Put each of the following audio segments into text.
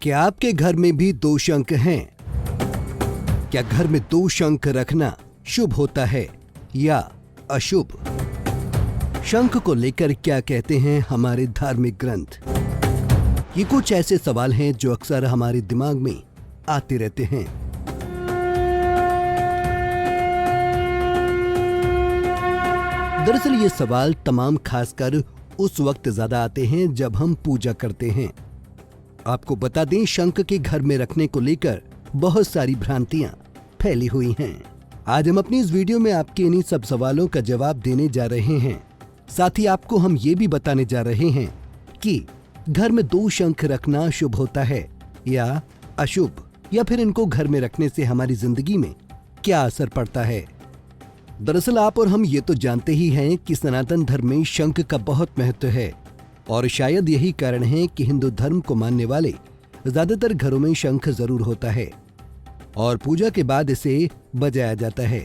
क्या आपके घर में भी दो शंख हैं? क्या घर में दो शंख रखना शुभ होता है या अशुभ? शंख को लेकर क्या कहते हैं हमारे धार्मिक ग्रंथ? ये कुछ ऐसे सवाल हैं जो अक्सर हमारे दिमाग में आते रहते हैं। दरअसल ये सवाल तमाम खासकर उस वक्त ज्यादा आते हैं जब हम पूजा करते हैं। आपको बता दें, शंख के घर में रखने को लेकर बहुत सारी भ्रांतियां फैली हुई हैं। आज हम अपनी इस वीडियो में आपके इन्हीं सब सवालों का जवाब देने जा रहे हैं। साथ ही आपको हम ये भी बताने जा रहे हैं कि घर में दो शंख रखना शुभ होता है या अशुभ, या फिर इनको घर में रखने से हमारी जिंदगी में क्या असर पड़ता है। दरअसल आप और हम ये तो जानते ही हैं कि सनातन धर्म में शंख का बहुत महत्व है और शायद यही कारण है कि हिंदू धर्म को मानने वाले ज्यादातर घरों में शंख जरूर होता है और पूजा के बाद इसे बजाया जाता है।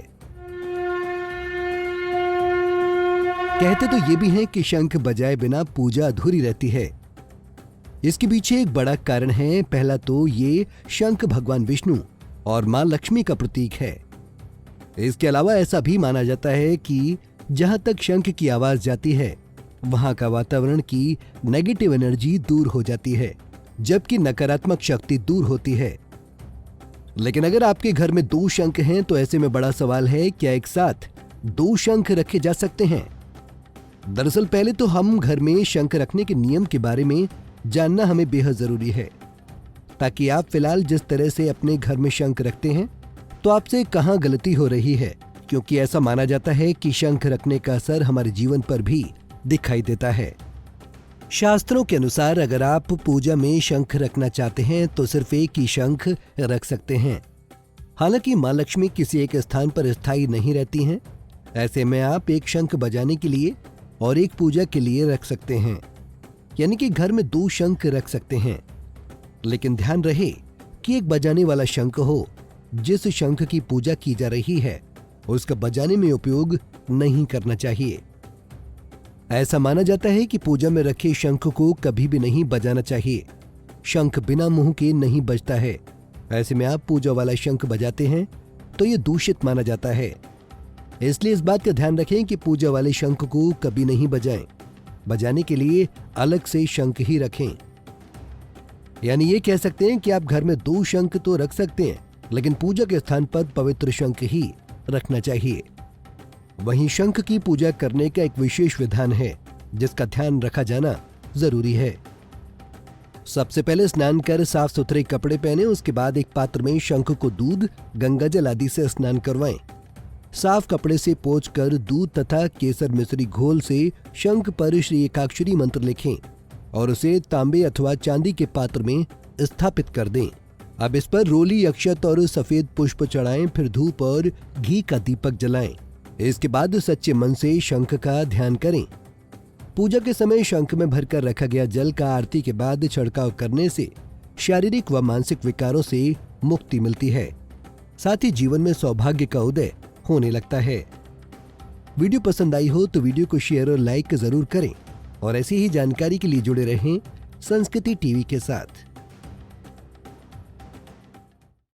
कहते तो ये भी हैं कि शंख बजाए बिना पूजा अधूरी रहती है। इसके पीछे एक बड़ा कारण है। पहला तो ये शंख भगवान विष्णु और मां लक्ष्मी का प्रतीक है। इसके अलावा ऐसा भी माना जाता है कि जहां तक शंख की आवाज जाती है वहां का वातावरण की नेगेटिव एनर्जी दूर हो जाती है, जबकि नकारात्मक शक्ति दूर होती है। लेकिन अगर आपके घर में दो शंख हैं तो ऐसे में बड़ा सवाल है, क्या एक साथ दो शंख रखे जा सकते हैं? दरअसल पहले तो हम घर में शंख रखने के नियम के बारे में जानना हमें बेहद जरूरी है, ताकि आप फिलहाल जिस तरह से अपने घर में शंख रखते हैं तो आपसे कहां गलती हो रही है, क्योंकि ऐसा माना जाता है कि शंख रखने का असर हमारे जीवन पर भी दिखाई देता है। शास्त्रों के अनुसार अगर आप पूजा में शंख रखना चाहते हैं तो सिर्फ एक ही शंख रख सकते हैं। हालांकि मां लक्ष्मी किसी एक स्थान पर स्थायी नहीं रहती हैं। ऐसे में आप एक शंख बजाने के लिए और एक पूजा के लिए रख सकते हैं, यानी कि घर में दो शंख रख सकते हैं। लेकिन ध्यान रहे कि एक बजाने वाला शंख हो। जिस शंख की पूजा की जा रही है उसका बजाने में उपयोग नहीं करना चाहिए। ऐसा माना जाता है कि पूजा में रखे शंख को कभी भी नहीं बजाना चाहिए। शंख बिना मुंह के नहीं बजता है। ऐसे में आप पूजा वाला शंख बजाते हैं तो ये दूषित माना जाता है। इसलिए इस बात का ध्यान रखें कि पूजा वाले शंख को कभी नहीं बजाएं। बजाने के लिए अलग से शंख ही रखें। यानी ये कह सकते हैं कि आप घर में दो शंख तो रख सकते हैं, लेकिन पूजा के स्थान पर पवित्र शंख ही रखना चाहिए। वहीं शंख की पूजा करने का एक विशेष विधान है जिसका ध्यान रखा जाना जरूरी है। सबसे पहले स्नान कर साफ सुथरे कपड़े पहने, उसके बाद एक पात्र में शंख को दूध, गंगाजल आदि से स्नान करवाएं। साफ कपड़े से पोंछकर दूध तथा केसर मिश्री घोल से शंख पर श्री एकाक्षरी मंत्र लिखें और उसे तांबे अथवा चांदी के पात्र में स्थापित कर दें। अब इस पर रोली, अक्षत और सफेद पुष्प चढ़ाएं, फिर धूप और घी का दीपक जलाएं। इसके बाद सच्चे मन से शंख का ध्यान करें। पूजा के समय शंख में भरकर रखा गया जल का आरती के बाद छिड़काव करने से शारीरिक व मानसिक विकारों से मुक्ति मिलती है। साथ ही जीवन में सौभाग्य का उदय होने लगता है। वीडियो पसंद आई हो तो वीडियो को शेयर और लाइक जरूर करें और ऐसी ही जानकारी के लिए जुड़े रहें संस्कृति टीवी के साथ।